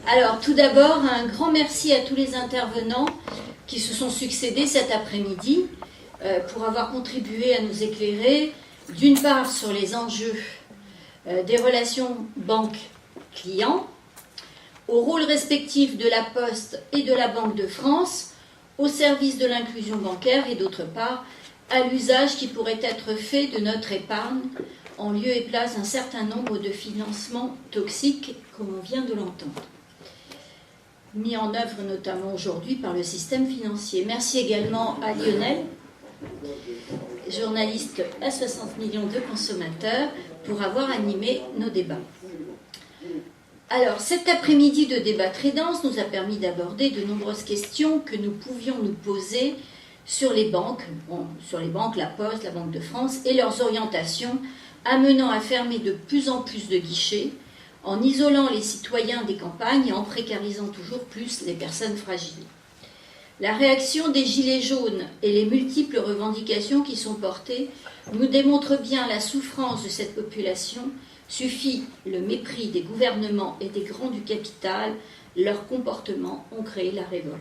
Alors, tout d'abord, un grand merci à tous les intervenants qui se sont succédés cet après-midi pour avoir contribué à nous éclairer, d'une part, sur les enjeux des relations banque-client, au rôle respectif de la Poste et de la Banque de France, au service de l'inclusion bancaire et d'autre part, à l'usage qui pourrait être fait de notre épargne en lieu et place d'un certain nombre de financements toxiques, comme on vient de l'entendre, mis en œuvre notamment aujourd'hui par le système financier. Merci également à Lionel, journaliste à 60 millions de consommateurs, pour avoir animé nos débats. Alors, cet après-midi de débat très dense nous a permis d'aborder de nombreuses questions que nous pouvions nous poser sur les banques, la Poste, la Banque de France, et leurs orientations, amenant à fermer de plus en plus de guichets, en isolant les citoyens des campagnes et en précarisant toujours plus les personnes fragiles. La réaction des Gilets jaunes et les multiples revendications qui sont portées nous démontrent bien la souffrance de cette population. Suffit le mépris des gouvernements et des grands du capital, leurs comportements ont créé la révolte.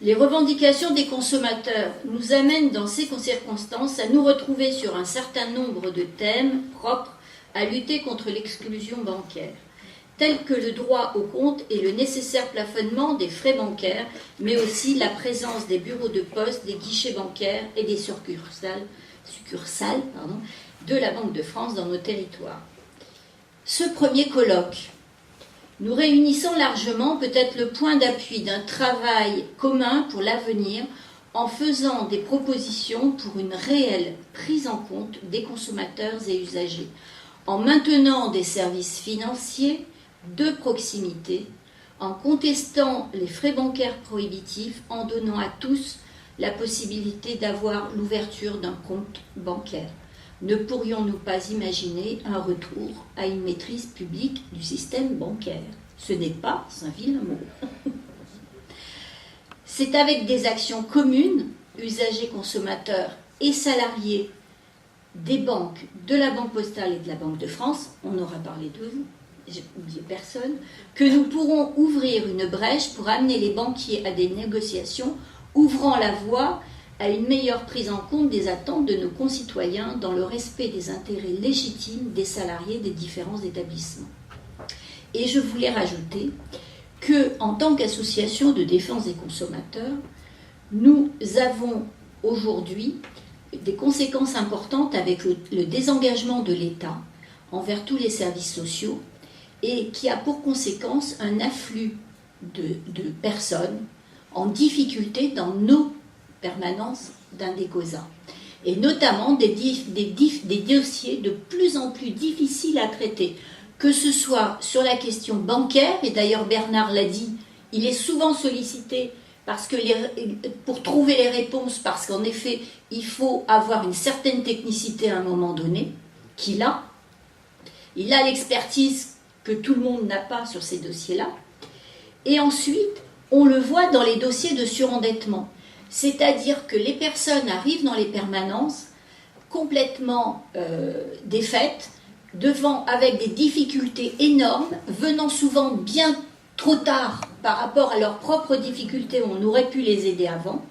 Les revendications des consommateurs nous amènent dans ces circonstances à nous retrouver sur un certain nombre de thèmes propres à lutter contre l'exclusion bancaire, tels que le droit au compte et le nécessaire plafonnement des frais bancaires, mais aussi la présence des bureaux de poste, des guichets bancaires et des succursales de la Banque de France dans nos territoires. Ce premier colloque, nous réunissons largement peut-être le point d'appui d'un travail commun pour l'avenir en faisant des propositions pour une réelle prise en compte des consommateurs et usagers, en maintenant des services financiers de proximité, en contestant les frais bancaires prohibitifs, en donnant à tous la possibilité d'avoir l'ouverture d'un compte bancaire. Ne pourrions-nous pas imaginer un retour à une maîtrise publique du système bancaire? Ce n'est pas un vilain mot. C'est avec des actions communes, usagers, consommateurs et salariés des banques, de la Banque postale et de la Banque de France, on aura parlé de vous, j'ai oublié personne, que nous pourrons ouvrir une brèche pour amener les banquiers à des négociations, ouvrant la voie à une meilleure prise en compte des attentes de nos concitoyens dans le respect des intérêts légitimes des salariés des différents établissements. Et je voulais rajouter qu'en tant qu'association de défense des consommateurs, nous avons aujourd'hui des conséquences importantes avec le désengagement de l'État envers tous les services sociaux et qui a pour conséquence un afflux de personnes en difficulté dans nos permanences d'Indecosa, et notamment des dossiers de plus en plus difficiles à traiter, que ce soit sur la question bancaire, et d'ailleurs Bernard l'a dit, il est souvent sollicité pour trouver les réponses, parce qu'en effet, il faut avoir une certaine technicité à un moment donné, qu'il a. Il a l'expertise que tout le monde n'a pas sur ces dossiers-là. Et ensuite, on le voit dans les dossiers de surendettement. C'est-à-dire que les personnes arrivent dans les permanences complètement défaites, avec des difficultés énormes, venant souvent bien trop tard par rapport à leurs propres difficultés, on aurait pu les aider avant.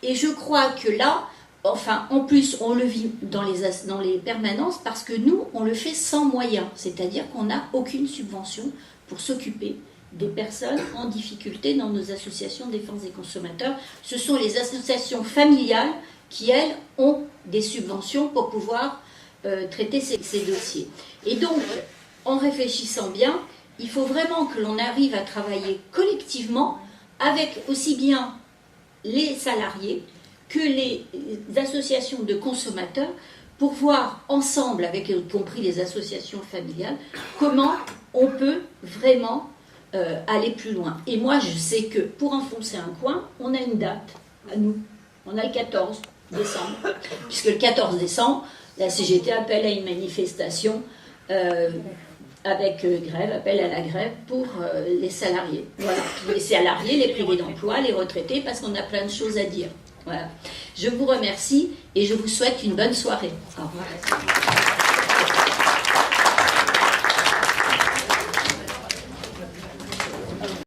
Et je crois que là, en plus, on le vit dans les permanences parce que nous, on le fait sans moyens, c'est-à-dire qu'on n'a aucune subvention pour s'occuper des personnes en difficulté dans nos associations de défense des consommateurs. Ce sont les associations familiales qui, elles, ont des subventions pour pouvoir traiter ces dossiers. Et donc, en réfléchissant bien, il faut vraiment que l'on arrive à travailler collectivement avec aussi bien les salariés que les associations de consommateurs pour voir ensemble, avec y compris les associations familiales, comment on peut vraiment aller plus loin. Et moi, je sais que pour enfoncer un coin, on a une date à nous. On a le 14 décembre. Puisque le 14 décembre, la CGT appelle à une manifestation avec grève, appel à la grève pour les salariés. Voilà. Les salariés, les privés d'emploi, les retraités, parce qu'on a plein de choses à dire. Voilà. Je vous remercie et je vous souhaite une bonne soirée. Au revoir.